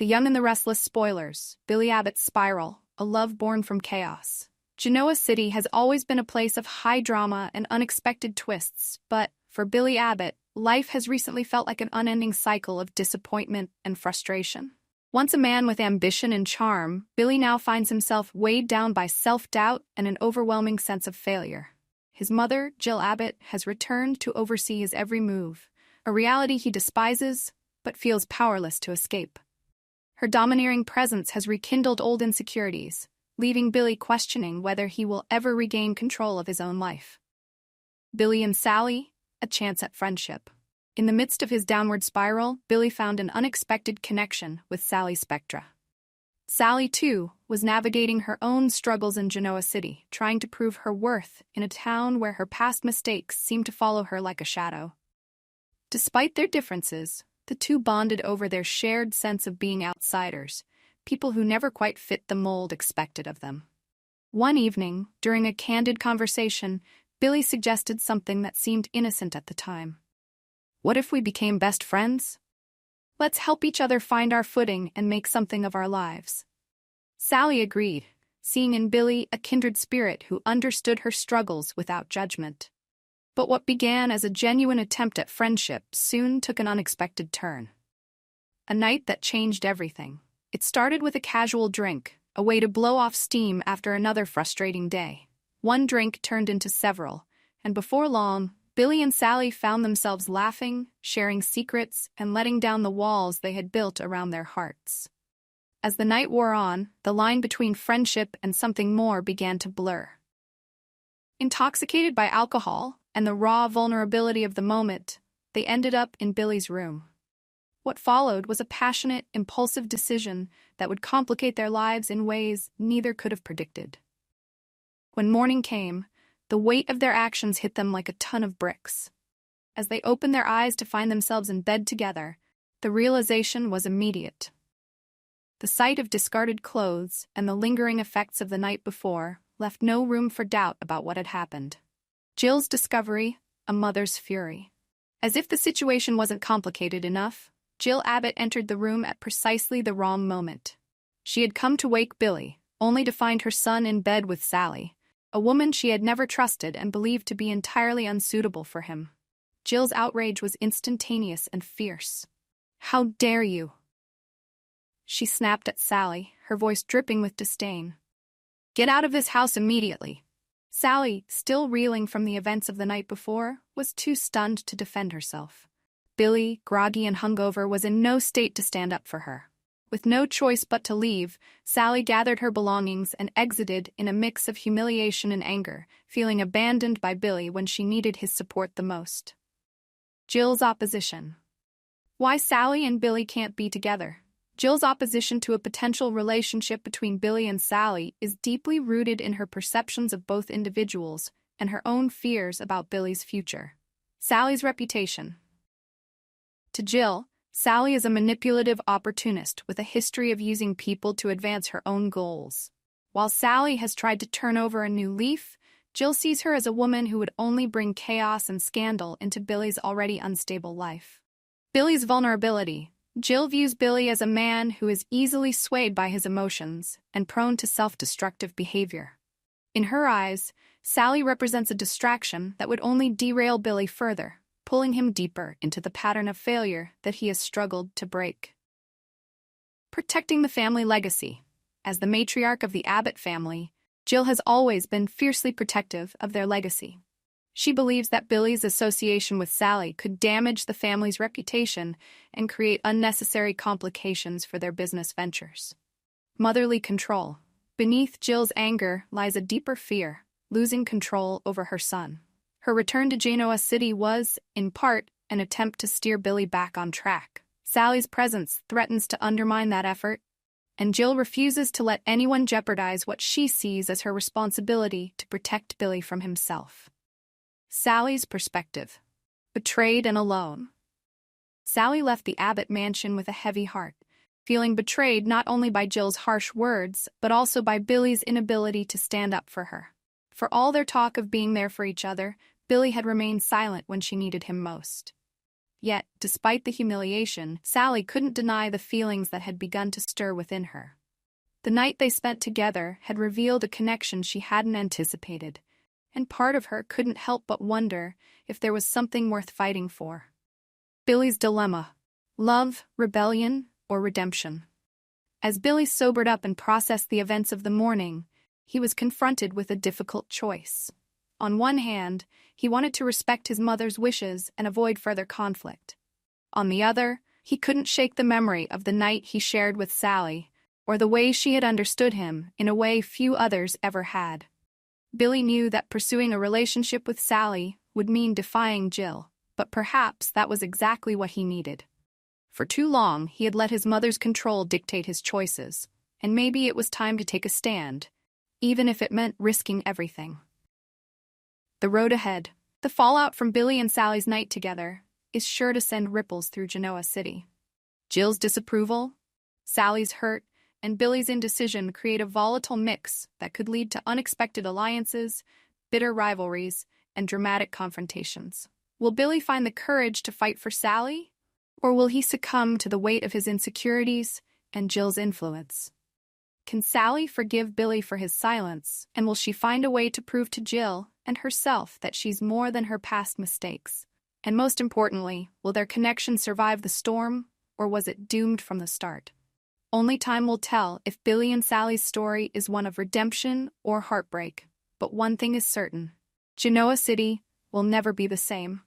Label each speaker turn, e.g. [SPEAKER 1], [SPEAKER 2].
[SPEAKER 1] Young and the Restless Spoilers, Billy Abbott's Spiral, a love born from chaos. Genoa City has always been a place of high drama and unexpected twists, but, for Billy Abbott, life has recently felt like an unending cycle of disappointment and frustration. Once a man with ambition and charm, Billy now finds himself weighed down by self-doubt and an overwhelming sense of failure. His mother, Jill Abbott, has returned to oversee his every move, a reality he despises but feels powerless to escape. Her domineering presence has rekindled old insecurities, leaving Billy questioning whether he will ever regain control of his own life. Billy and Sally, a chance at friendship. In the midst of his downward spiral, Billy found an unexpected connection with Sally Spectra. Sally, too, was navigating her own struggles in Genoa City, trying to prove her worth in a town where her past mistakes seemed to follow her like a shadow. Despite their differences, the two bonded over their shared sense of being outsiders, people who never quite fit the mold expected of them. One evening, during a candid conversation, Billy suggested something that seemed innocent at the time. "What if we became best friends? Let's help each other find our footing and make something of our lives." Sally agreed, seeing in Billy a kindred spirit who understood her struggles without judgment. But what began as a genuine attempt at friendship soon took an unexpected turn. A night that changed everything. It started with a casual drink, a way to blow off steam after another frustrating day. One drink turned into several, and before long, Billy and Sally found themselves laughing, sharing secrets, and letting down the walls they had built around their hearts. As the night wore on, the line between friendship and something more began to blur. Intoxicated by alcohol and the raw vulnerability of the moment, they ended up in Billy's room. What followed was a passionate, impulsive decision that would complicate their lives in ways neither could have predicted. When morning came, the weight of their actions hit them like a ton of bricks. As they opened their eyes to find themselves in bed together, the realization was immediate. The sight of discarded clothes and the lingering effects of the night before left no room for doubt about what had happened. Jill's discovery, a mother's fury. As if the situation wasn't complicated enough, Jill Abbott entered the room at precisely the wrong moment. She had come to wake Billy, only to find her son in bed with Sally, a woman she had never trusted and believed to be entirely unsuitable for him. Jill's outrage was instantaneous and fierce. "How dare you?" She snapped at Sally, her voice dripping with disdain. "Get out of this house immediately." Sally, still reeling from the events of the night before, was too stunned to defend herself. Billy, groggy and hungover, was in no state to stand up for her. With no choice but to leave, Sally gathered her belongings and exited in a mix of humiliation and anger, feeling abandoned by Billy when she needed his support the most. Jill's opposition. Why Sally and Billy can't be together. Jill's opposition to a potential relationship between Billy and Sally is deeply rooted in her perceptions of both individuals and her own fears about Billy's future. Sally's reputation. To Jill, Sally is a manipulative opportunist with a history of using people to advance her own goals. While Sally has tried to turn over a new leaf, Jill sees her as a woman who would only bring chaos and scandal into Billy's already unstable life. Billy's vulnerability. Jill views Billy as a man who is easily swayed by his emotions and prone to self-destructive behavior. In her eyes, Sally represents a distraction that would only derail Billy further, pulling him deeper into the pattern of failure that he has struggled to break. Protecting the family legacy. As the matriarch of the Abbott family, Jill has always been fiercely protective of their legacy. She believes that Billy's association with Sally could damage the family's reputation and create unnecessary complications for their business ventures. Motherly control. Beneath Jill's anger lies a deeper fear, losing control over her son. Her return to Genoa City was, in part, an attempt to steer Billy back on track. Sally's presence threatens to undermine that effort, and Jill refuses to let anyone jeopardize what she sees as her responsibility to protect Billy from himself. Sally's perspective. Betrayed and alone. Sally left the Abbott mansion with a heavy heart, feeling betrayed not only by Jill's harsh words, but also by Billy's inability to stand up for her. For all their talk of being there for each other, Billy had remained silent when she needed him most. Yet, despite the humiliation, Sally couldn't deny the feelings that had begun to stir within her. The night they spent together had revealed a connection she hadn't anticipated, and part of her couldn't help but wonder if there was something worth fighting for. Billy's dilemma: love, rebellion, or redemption. As Billy sobered up and processed the events of the morning, he was confronted with a difficult choice. On one hand, he wanted to respect his mother's wishes and avoid further conflict. On the other, he couldn't shake the memory of the night he shared with Sally, or the way she had understood him in a way few others ever had. Billy knew that pursuing a relationship with Sally would mean defying Jill, but perhaps that was exactly what he needed. For too long, he had let his mother's control dictate his choices, and maybe it was time to take a stand, even if it meant risking everything. The road ahead, the fallout from Billy and Sally's night together, is sure to send ripples through Genoa City. Jill's disapproval, Sally's hurt, and Billy's indecision create a volatile mix that could lead to unexpected alliances, bitter rivalries, and dramatic confrontations. Will Billy find the courage to fight for Sally? Or will he succumb to the weight of his insecurities and Jill's influence? Can Sally forgive Billy for his silence, and will she find a way to prove to Jill and herself that she's more than her past mistakes? And most importantly, will their connection survive the storm, or was it doomed from the start? Only time will tell if Billy and Sally's story is one of redemption or heartbreak, but one thing is certain: Genoa City will never be the same.